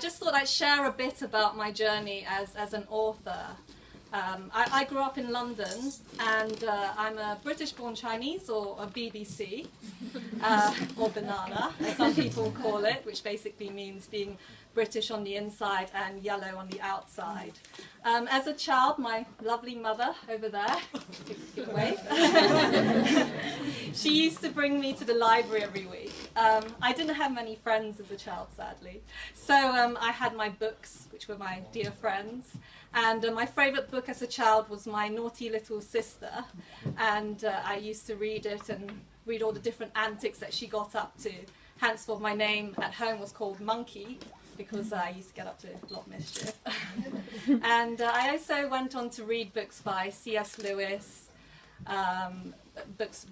Just thought I'd share a bit about my journey as an author. I grew up in London, and I'm a British-born Chinese, or a BBC, or banana, as some people call it, which basically means being British on the inside and yellow on the outside. As a child, my lovely mother over there, give a wave, she used to bring me to the library every week. I didn't have many friends as a child, sadly, so I had my books, which were my dear friends, and my favourite book as a child was My Naughty Little Sister, and I used to read it and read all the different antics that she got up to. Henceforth, my name at home was called Monkey, because I used to get up to a lot of mischief. And I also went on to read books by C.S. Lewis,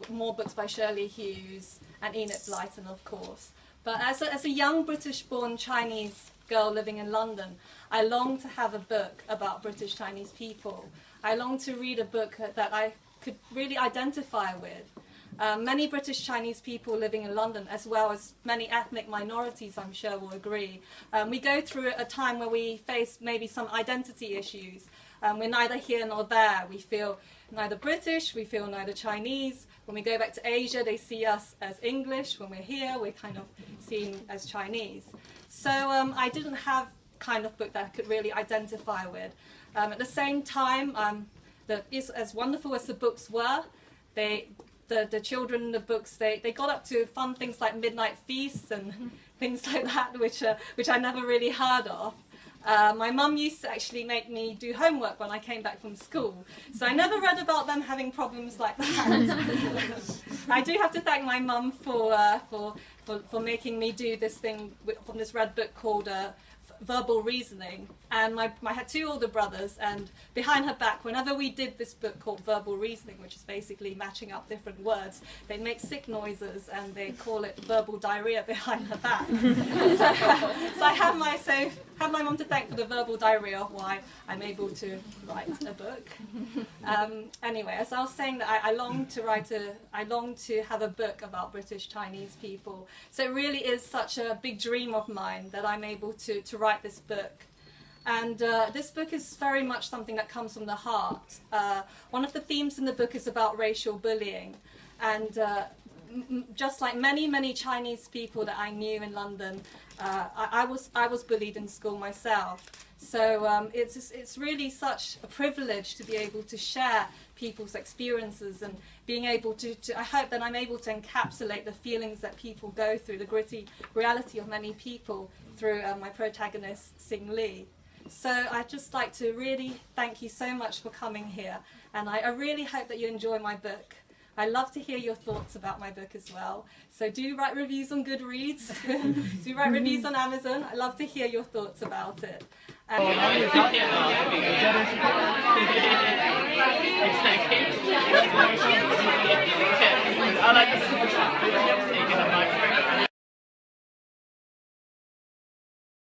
more books by Shirley Hughes and Enid Blyton, of course. But as a young British-born Chinese girl living in London, I longed to have a book about British Chinese people. I longed to read a book that I could really identify with. Many British Chinese people living in London, as well as many ethnic minorities, I'm sure will agree. We go through a time where we face maybe some identity issues. We're neither here nor there. We feel neither British, we feel neither Chinese. When we go back to Asia, they see us as English. When we're here, we're kind of seen as Chinese. So I didn't have kind of book that I could really identify with. At the same time, as wonderful as the books were, the children in the books, they got up to fun things like midnight feasts and things like that, which I never really heard of. My mum used to actually make me do homework when I came back from school, so I never read about them having problems like that. I do have to thank my mum for making me do this thing from this red book called Verbal Reasoning, and I had two older brothers, and behind her back, whenever we did this book called Verbal Reasoning, which is basically matching up different words, they make sick noises and they call it verbal diarrhea behind her back. So I have my mum to thank for the verbal diarrhea of why I'm able to write a book. Anyway, as I was saying, that I long to have a book about British Chinese people. So it really is such a big dream of mine that I'm able to write this book. And this book is very much something that comes from the heart. One of the themes in the book is about racial bullying, and just like many Chinese people that I knew in London, I was bullied in school myself. So it's really such a privilege to be able to share people's experiences and being able to I hope that I'm able to encapsulate the feelings that people go through, the gritty reality of many people through my protagonist, Sing Lee. So I'd just like to really thank you so much for coming here, and I really hope that you enjoy my book. I love to hear your thoughts about my book as well. So do write reviews on Goodreads, do write reviews on Amazon. I love to hear your thoughts about it.